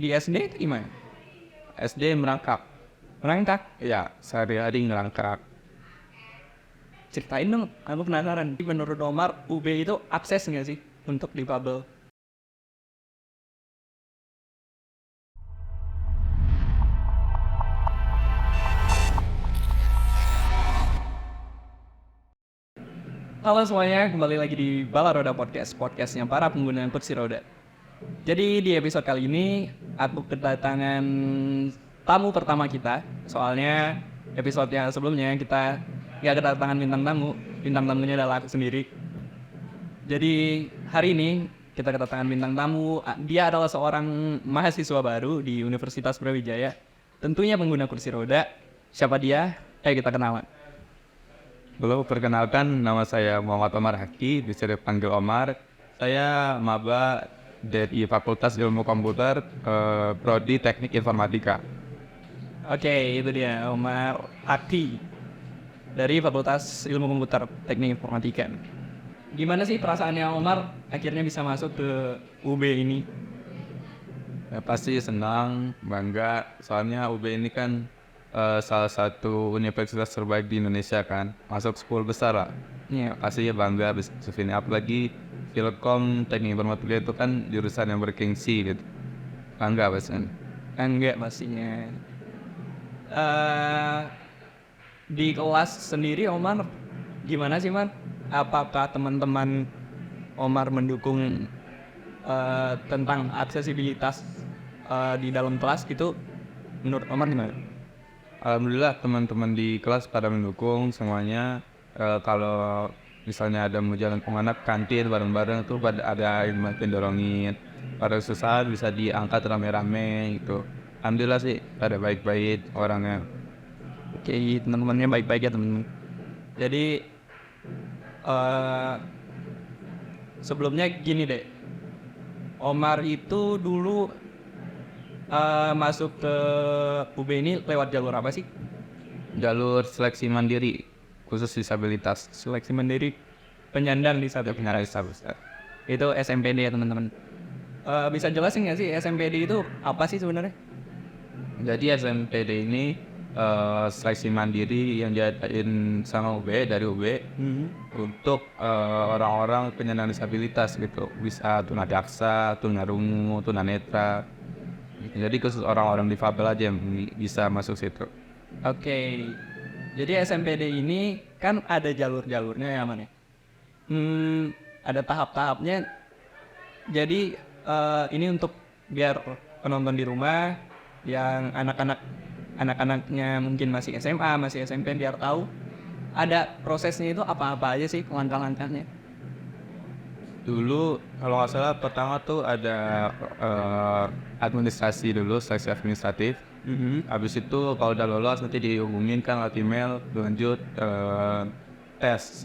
di SD itu gimana? SD merangkak. Merangkak? Ya, sehari-hari ngerangkak. Ceritain dong, aku penasaran. Menurut Omar, UB itu akses nggak sih untuk difabel? Halo semuanya, kembali lagi di Bala Roda Podcast, podcastnya para pengguna kursi roda. Jadi di episode kali ini, aku kedatangan tamu pertama kita. Soalnya episode yang sebelumnya kita nggak kedatangan bintang tamunya adalah aku sendiri. Jadi hari ini kita kedatangan bintang tamu. Dia adalah seorang mahasiswa baru di Universitas Brawijaya. Tentunya pengguna kursi roda. Siapa dia? Ayo kita kenalan. Halo, perkenalkan nama saya Muhammad Omar Haki, bisa dipanggil Omar. Saya maba dari Fakultas Ilmu Komputer, Prodi Teknik Informatika. Oke, itu dia Omar Haki dari Fakultas Ilmu Komputer Teknik Informatika. Gimana sih perasaannya Omar akhirnya bisa masuk ke UB ini? Ya, pasti senang, bangga. Soalnya UB ini kan salah satu universitas terbaik di Indonesia kan, masuk 10 besar lah. Iya. Pasti ya bangga bisa sini, apalagi Ilkom Teknik Informatika itu kan jurusan yang bergengsi gitu. Bangga pastinya. Enggak pastinya. Di kelas sendiri Omar gimana sih Man? Apakah teman-teman Omar mendukung tentang aksesibilitas di dalam kelas gitu? Menurut Omar gimana? Alhamdulillah teman-teman di kelas pada mendukung semuanya. Kalau misalnya ada mau jalan kemana kantin bareng-bareng tuh pada ada yang dorongin. Pada susah bisa diangkat rame-rame gitu. Alhamdulillah sih pada baik-baik orangnya. Oke, teman-temannya baik-baik ya teman-teman. Jadi sebelumnya gini deh, Omar itu dulu masuk ke UB ini lewat jalur apa sih? Jalur seleksi mandiri khusus disabilitas. Seleksi mandiri penyandang disabilitas. Itu SMPD ya teman-teman. Bisa jelasin nggak sih SMPD itu apa sih sebenarnya? Jadi SMPD ini seleksi mandiri yang diadain sama UB dari UB untuk orang-orang penyandang disabilitas gitu, bisa tunadaksa, tunarungu, tunanetra. Jadi khusus orang-orang difabel aja yang bisa masuk situ. Oke. Jadi SMPD ini kan ada jalur-jalurnya ya Man ya. Ada tahap-tahapnya. Jadi ini untuk biar penonton di rumah yang anak-anaknya mungkin masih SMA, masih SMP biar tahu ada prosesnya itu apa-apa aja sih langkah-langkahnya. Dulu kalau nggak salah pertama tuh ada administrasi dulu, seleksi administratif. Habis itu kalau udah lolos nanti dihubungin kan lewat email, lanjut tes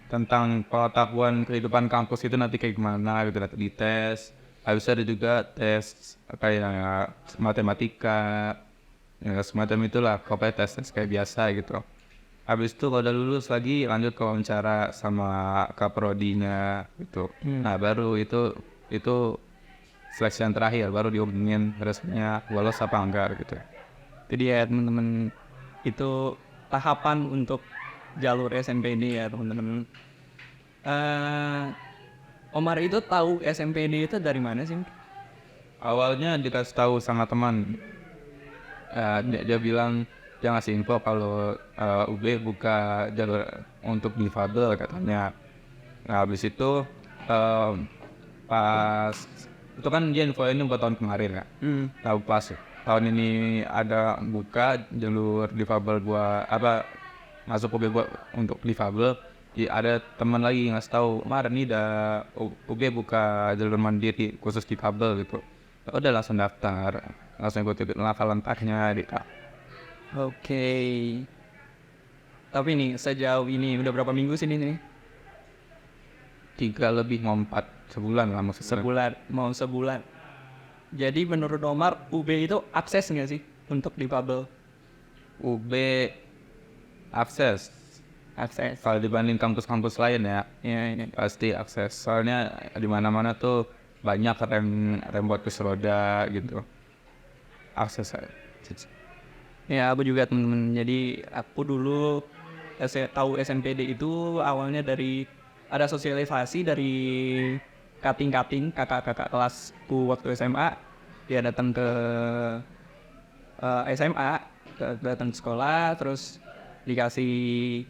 tentang pengetahuan kehidupan kampus itu nanti kayak gimana gitu, nanti dites. Habis itu ada juga tes kayak matematika, ya semacam itulah, pokoknya tes kayak biasa gitu. Habis itu kalau udah lulus lagi lanjut ke wawancara sama kaprodinya gitu. Nah baru itu seleksi yang terakhir, baru dihubungin resminya lolos apa enggak gitu. Jadi ya teman-teman, itu tahapan untuk jalur SMPD ya teman-teman. Omar itu tahu SMPD itu dari mana sih? Awalnya dikasih tahu sama teman. Dia bilang dia ngasih info kalau UB buka jalur untuk difabel katanya. Nah habis itu pas itu kan dia infoin buat tahun kemarin ya. Tahu pas tahun ini ada buka jalur difabel buat apa, masuk UB buat untuk difabel. Ada teman lagi ngasih tahu, Mar ini udah UB buka jalur mandiri khusus difabel gitu. Udah langsung daftar, langsung ikut langkah-langkahnya gitu. Oke. Tapi nih sejauh ini udah berapa minggu sih ini nih? 3 lebih mau 4 sebulan lah maksudnya. Mau sebulan. Jadi menurut Omar UB itu akses nggak sih untuk difabel? UB akses kalau dibanding kampus-kampus lain ya, Ya ini. pasti akses. Soalnya di mana-mana tuh banyak rem buat kursi roda gitu. Akses saya. Ya aku juga temen-temen. Jadi aku dulu tahu SMPD itu awalnya dari ada sosialisasi dari kating-kating kakak-kakak kelasku waktu SMA. Dia datang ke SMA, datang ke sekolah, terus dikasih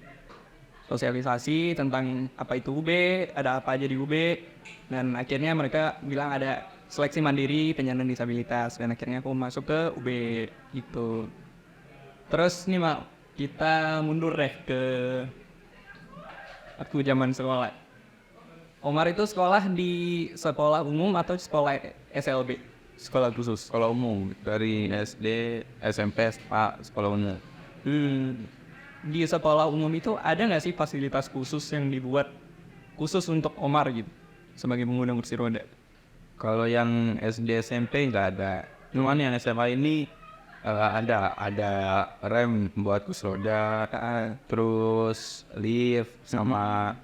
sosialisasi tentang apa itu UB, ada apa aja di UB, dan akhirnya mereka bilang ada seleksi mandiri penyandang disabilitas, dan akhirnya aku masuk ke UB gitu. Terus nih Mak, kita mundur deh ke aku zaman sekolah. Omar itu sekolah di sekolah umum atau sekolah SLB? Sekolah khusus, sekolah umum dari SD, SMP, SMA, sekolah umum. Di sekolah umum itu ada nggak sih fasilitas khusus yang dibuat khusus untuk Omar gitu sebagai pengguna kursi roda? Kalau yang SD SMP nggak ada. Cuman yang SMA ini ada rem buat kursi roda, terus lift sama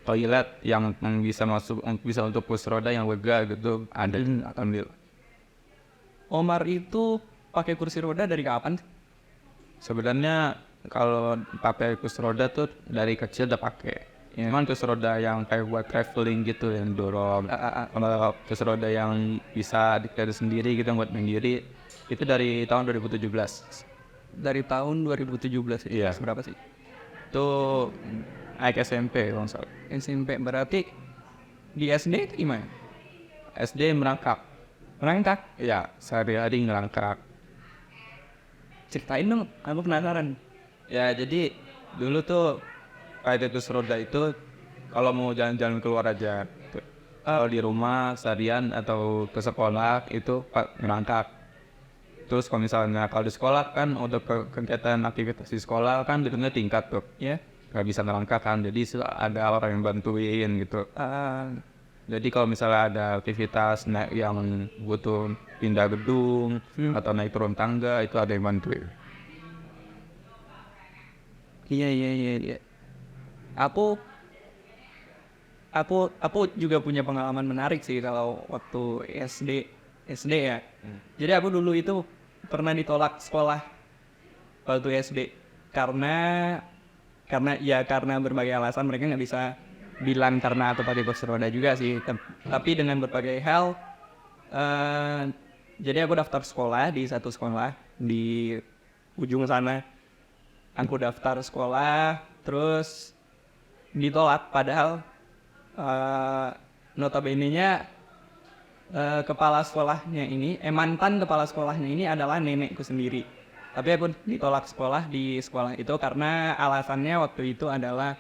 toilet yang bisa masuk, bisa untuk kursi roda yang lega gitu ada. Alhamdulillah. Omar itu pakai kursi roda dari kapan? Sebenarnya kalau pakai kursi roda tuh dari kecil udah pakai. Cuman kursi roda yang kayak buat traveling gitu yang dorong. Kalau kursi roda yang bisa dikira sendiri gitu buat mandiri itu dari tahun 2017. Dari tahun 2017 ya? Iya. Berapa sih? Itu naik SMP kalau nggak salah. SMP berarti di SD itu gimana? SD merangkak. Merangkak? Iya, sehari-hari ngerangkak. Ceritain dong, aku penasaran. Ya jadi dulu tuh kayak kursi roda itu kalau mau jalan-jalan keluar aja. Kalau di rumah seharian atau ke sekolah itu ngerangkak. Terus kalau misalnya kalau di sekolah kan untuk kegiatan aktivitas di sekolah kan gedungnya tingkat tuh. Ya. Gak bisa ngerangkak kan, jadi ada orang yang bantuin gitu. Jadi kalau misalnya ada aktivitas naik yang butuh pindah gedung atau naik turun tangga itu ada yang bantuin. Iya. Aku juga punya pengalaman menarik sih kalau waktu SD ya. Jadi aku dulu itu pernah ditolak sekolah waktu SD karena berbagai alasan. Mereka nggak bisa bilang karena atau pakai kursi roda juga sih, tapi dengan berbagai hal. Jadi aku daftar sekolah di satu sekolah di ujung sana. Aku daftar sekolah terus ditolak, padahal notabene-nya kepala sekolahnya ini, mantan kepala sekolahnya ini adalah nenekku sendiri. Tapi aku ditolak sekolah di sekolah itu karena alasannya waktu itu adalah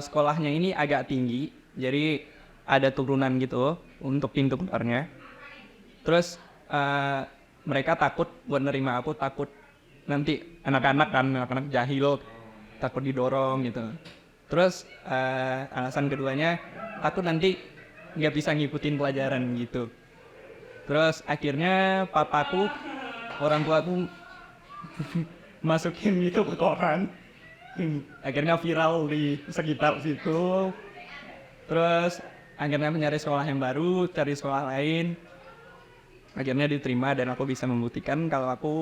sekolahnya ini agak tinggi, jadi ada turunan gitu untuk pintu keluarnya. Terus mereka takut buat nerima aku, takut nanti anak-anak jahil, takut didorong gitu. Terus alasan keduanya takut nanti nggak bisa ngikutin pelajaran gitu. Terus akhirnya papaku, orang tuaku masukin itu ke koran. Akhirnya viral di sekitar situ. Terus akhirnya mencari sekolah yang baru, cari sekolah lain. Akhirnya diterima dan aku bisa membuktikan kalau aku,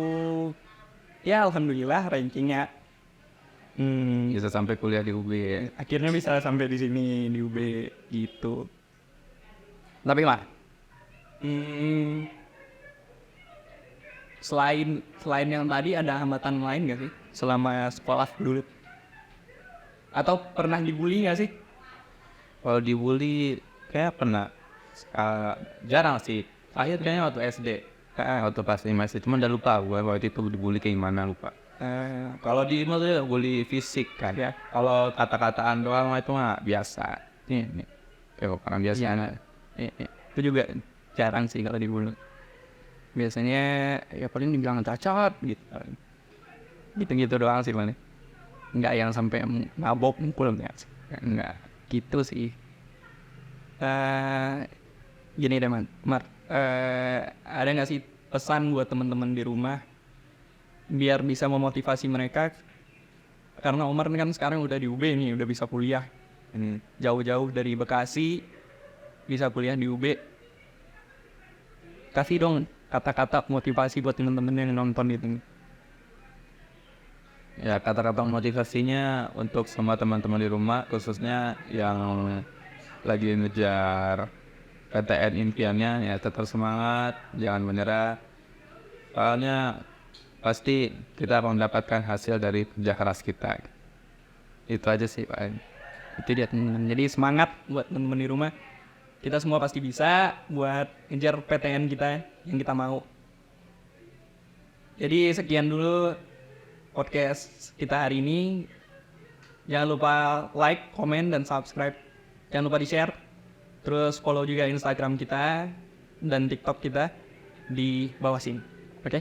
ya alhamdulillah rankingnya Bisa sampai kuliah di UB ya. akhirnya bisa sampai di sini di UB gitu. Tapi mah selain yang tadi ada hambatan lain gak sih selama sekolah dulu? Atau pernah dibully gak sih? Kalau dibully kayak pernah, jarang sih. Akhirnya waktu SD, waktu pas masih cuma udah lupa gue waktu itu dibully kayak gimana, lupa. Kalau di maksudnya bully fisik kan ya. Kalau kata-kataan doang itu mah biasa. Ini kayak orang biasa. Itu juga jarang sih kalau dibully. Biasanya ya paling dibilang cacat gitu doang sih paling. Nggak yang sampai mabok mukul nggak gitu sih. Gini deh Mar, ada nggak sih pesan buat teman-teman di rumah biar bisa memotivasi mereka? Karena Omar kan sekarang udah di UB nih, udah bisa kuliah jauh-jauh dari Bekasi bisa kuliah di UB. Kasih dong kata-kata motivasi buat temen-temen yang nonton itu. Ya, kata-kata motivasinya untuk semua teman-teman di rumah, khususnya yang lagi ngejar PTN impiannya, ya tetap semangat, jangan menyerah. Soalnya pasti kita akan mendapatkan hasil dari kerja keras kita. Itu aja sih Pak. Itu dia teman-teman. Jadi semangat buat teman-teman di rumah. Kita semua pasti bisa buat ngejar PTN kita yang kita mau. Jadi sekian dulu podcast kita hari ini. Jangan lupa like, comment, dan subscribe. Jangan lupa di-share. Terus follow juga Instagram kita dan TikTok kita di bawah sini. Oke?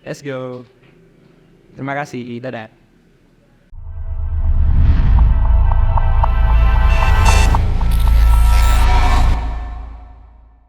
Let's go. Terima kasih. Dadah.